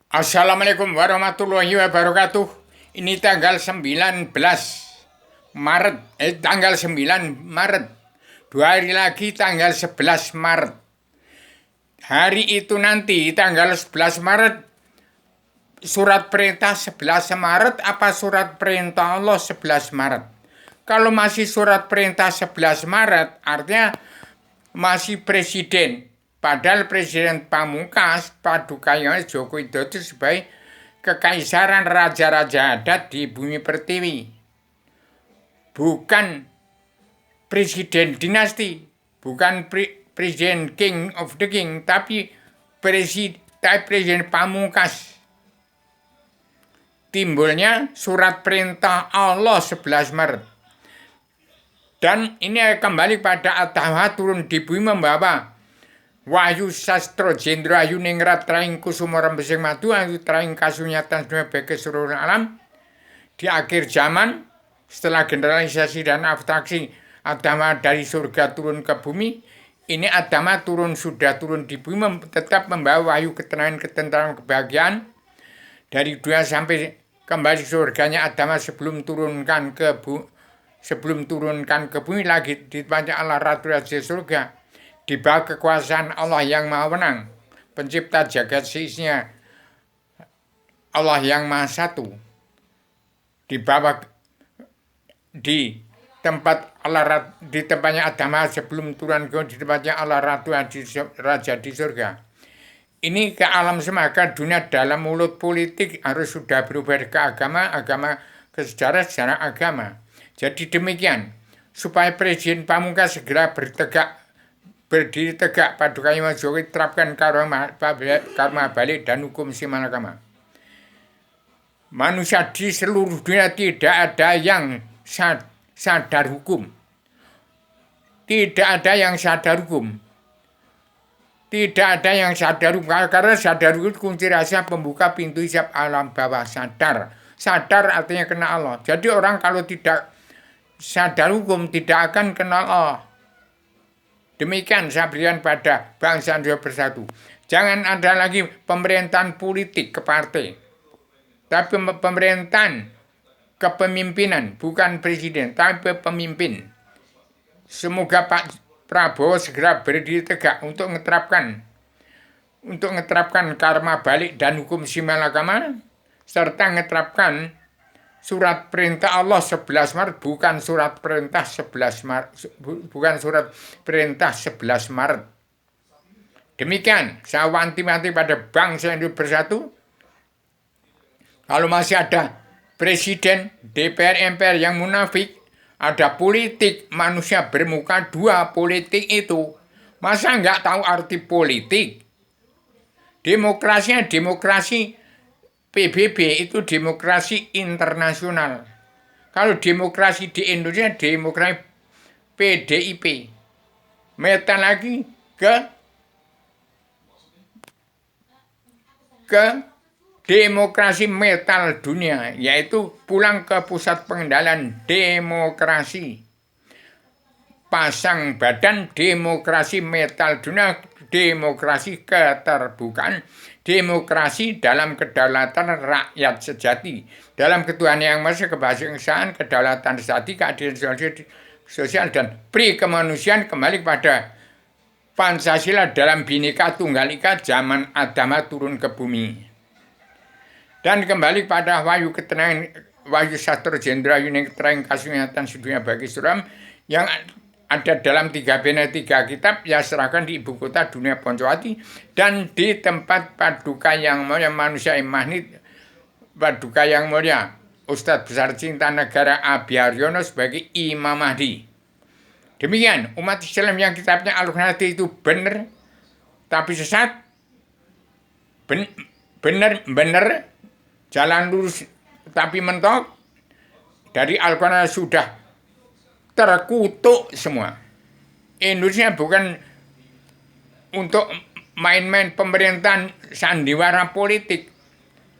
Assalamualaikum warahmatullahi wabarakatuh. Ini tanggal 19 Maret, tanggal 9 Maret. 2 hari lagi tanggal 11 Maret. Hari itu nanti tanggal 11 Maret, surat perintah 11 Maret apa surat perintah Allah 11 Maret? Kalau masih surat perintah 11 Maret, artinya masih presiden. Padahal Presiden Pamungkas Padukayana Joko Widodo sebagai kekaisaran raja-raja adat di bumi pertiwi. Bukan presiden dinasti, bukan presiden king of the king, tapi presiden Pamungkas. Timbulnya surat perintah Allah 11 Maret. Dan ini kembali pada Adama turun di bumi membawa Wahyu Sastro Jendra Ayu Ningrat Traing Kusuma Rembesing Madu Ayu Traing Kasunyatan Dunia bagi seluruh alam. Di akhir zaman, setelah generalisasi dan abstraksi Adama dari surga turun ke bumi, ini Adama sudah turun di bumi, tetap membawa wahyu ketenangan, ketentraman, kebahagiaan dari dunia sampai kembali surganya Adama sebelum turunkan ke bumi lagi di tempatnya Allah Ratu Raja Surga. Di bawah kekuasaan Allah yang Maha Menang, pencipta jagat seisinya, Allah yang Maha Satu. Di bawah di tempatnya Adama sebelum turun ke di tempatnya Allah Ratu Raja di surga. Ini ke alam semesta dunia dalam mulut politik harus sudah berubah ke agama ke sejarah agama. Jadi demikian, supaya Presiden Pamungkas segera berdiri tegak Padukayana Jokowi terapkan karma balik dan hukum simalakama. Manusia di seluruh dunia tidak ada yang sadar hukum. Tidak ada yang sadar hukum. Tidak ada yang sadar hukum. Karena sadar hukum kunci rahasia pembuka pintu hisab alam bawah sadar. Sadar artinya kenal Allah. Jadi orang kalau tidak sadar hukum tidak akan kenal Allah. Demikian saya berikan pada bangsa Indonesia bersatu. Jangan ada lagi pemerintahan politik ke partai. Tapi pemerintahan kepemimpinan, bukan presiden, tapi pemimpin. Semoga Pak Prabowo segera berdiri tegak untuk mengeterapkan karma balik dan hukum simalakama, serta mengeterapkan surat perintah Allah 11 Maret, bukan surat perintah 11 Maret. Demikian, saya wanti-wanti pada bangsa Indonesia bersatu. Kalau masih ada presiden, DPR, MPR yang munafik, ada politik, manusia bermuka dua politik itu. Masa nggak tahu arti politik? Demokrasinya demokrasi PBB itu demokrasi internasional. Kalau demokrasi di Indonesia, demokrasi PDIP. Meta lagi ke demokrasi metal dunia, yaitu pulang ke pusat pengendalian demokrasi. Pasang badan demokrasi metal dunia, demokrasi keterbukaan, demokrasi dalam kedaulatan rakyat sejati, dalam ketuhanan yang maha esa, kebangsaan, kedaulatan sejati, keadilan sosial dan pri kemanusiaan kembali pada Pancasila dalam Bhinneka Tunggal Ika zaman Adama turun ke bumi. Dan kembali pada wahyu ketenangan, wahyu sastro Jendra Yuning Traing Kasunyatan sedunia bagi suram yang ada dalam 3 benar 3 kitab yang serahkan di ibu kota dunia Poncowati dan di tempat Paduka yang mulia manusia magnet Paduka yang mulia Ustadz Besar Cinta Negara Abi Haryono sebagai Imam Mahdi. Demikian umat Islam yang kitabnya Al-Quran itu benar tapi sesat, benar jalan lurus tapi mentok. Dari Al-Quran sudah terkutuk semua. Indonesia bukan untuk main-main pemerintahan sandiwara politik,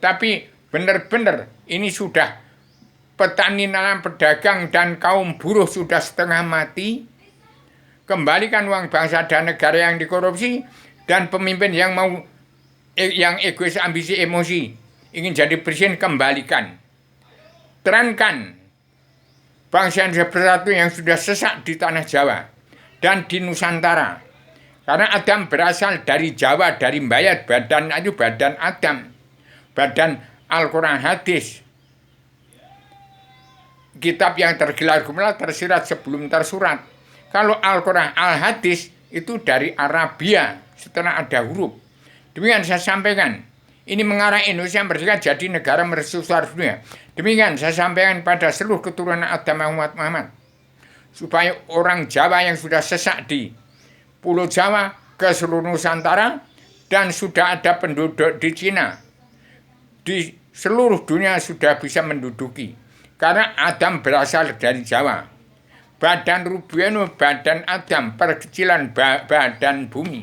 tapi benar-benar ini sudah petani, nelayan, pedagang, dan kaum buruh sudah setengah mati. Kembalikan uang bangsa dan negara yang dikorupsi, dan pemimpin yang mau yang egois, ambisi, emosi, ingin jadi presiden, kembalikan. Terangkan bangsa Indonesia Bersatu yang sudah sesak di tanah Jawa dan di Nusantara. Karena Adam berasal dari Jawa, dari Mbayat, badan itu badan Adam, badan Al-Quran hadis. Kitab yang tergelar gemilang tersirat sebelum tersurat. Kalau Al-Quran Al-Hadis itu dari Arabia setelah ada huruf. Demikian saya sampaikan. Ini mengarah Indonesia merdeka jadi negara mercusuar dunia. Demikian saya sampaikan pada seluruh keturunan Adam Muhammad. Supaya orang Jawa yang sudah sesak di Pulau Jawa ke seluruh Nusantara dan sudah ada penduduk di Cina. Di seluruh dunia sudah bisa menduduki. Karena Adam berasal dari Jawa. Badan Rubiano, badan Adam, perkecilan badan bumi.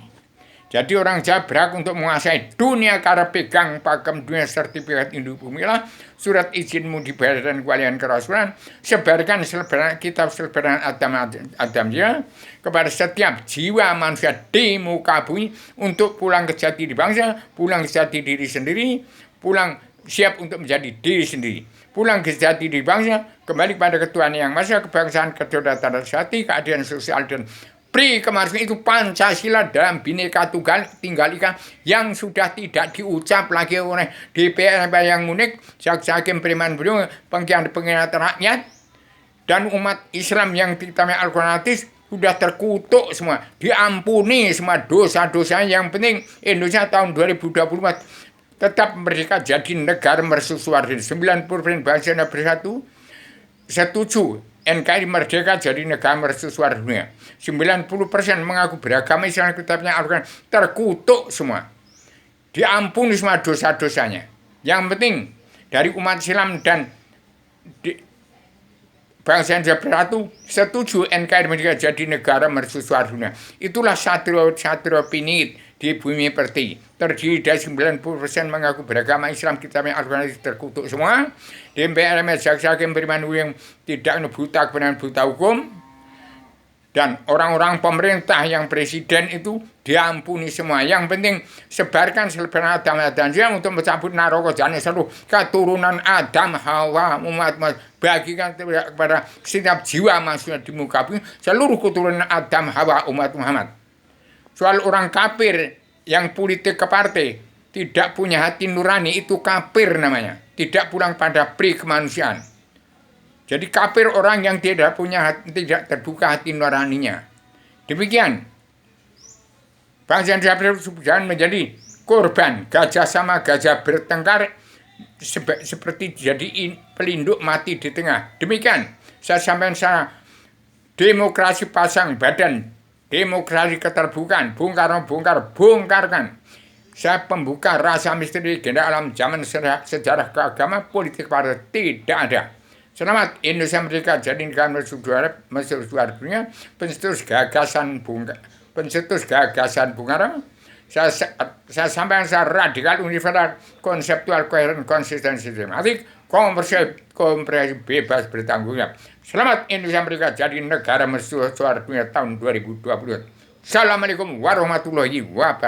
Jadi orang Jawa berhak untuk menguasai dunia karena pegang pakem dunia sertifikat induk bumi lah. Surat izinmu dibayar dan kewalian kerasulan. Sebarkan kitab selebaran Adam ya kepada setiap jiwa manusia di muka bumi untuk pulang ke jati diri bangsa, pulang ke jati diri sendiri, pulang siap untuk menjadi diri sendiri. Pulang ke jati diri bangsa, kembali pada ketuhanan yang maha, kebangsaan, kedaulatan hati, keadilan sosial dan kemanusiaan itu Pancasila dalam Bhinneka Tunggal Ika yang sudah tidak diucap lagi oleh DPR yang unik, Jaksa Hakim Periman Beliau, pengkhianat rakyat dan umat Islam yang ditamai Al-Quran hadis sudah terkutuk semua, diampuni semua dosa-dosa. Yang penting Indonesia tahun 2024 tetap merdeka jadi negara mercusuar. 90% bangsa Indonesia Bersatu setuju NKRI merdeka jadi negara mercusuar dunia. 90% mengaku beragama Islam, kitabnya Al-Quran, terkutuk semua. Diampuni semua dosa-dosanya. Yang penting dari umat Islam dan bangsa Indonesia Bersatu setuju NKRI merdeka jadi negara mercusuar dunia. Itulah Satrio Piningit di bumi pertiwi. Terdiri dari 90% mengaku beragama Islam, kitabnya Al-Quran terkutuk semua. DPR, Jaksa Hakim Periman yang tidak buta kebenaran, buta hukum. Dan orang-orang pemerintah yang presiden itu diampuni semua. Yang penting sebarkan selebaran Adam untuk mencabut naroko jane seluruh keturunan Adam, Hawa, umat bagikan kepada setiap jiwa manusia di muka bumi, seluruh keturunan Adam, Hawa, umat Muhammad. Soal orang kafir yang politik ke partai tidak punya hati nurani, itu kafir namanya. Tidak pulang pada pri kemanusiaan. Jadi kafir orang yang tidak tidak terbuka hati nuraninya. Demikian. Bangsa Indonesia jangan menjadi korban gajah sama gajah bertengkar seperti jadi pelinduk mati di tengah. Demikian. Saya sampaikan saya demokrasi pasang badan. Demokrasi keterbukaan, bongkarkan. Saya pembuka rasa misteri agenda alam zaman sejarah keagama politik pada tidak ada. Selamat Indonesia merdeka jadi negara mercusuar dunia, pencetus gagasan Bung Karno. Saya sampaikan secara radikal, universal, konseptual, koheren, konsisten, sistematik, komprehensif, bebas, bertanggung jawab. Selamat Indonesia merdeka jadi negara mercusuar dunia tahun 2020. Assalamualaikum warahmatullahi wabarakatuh.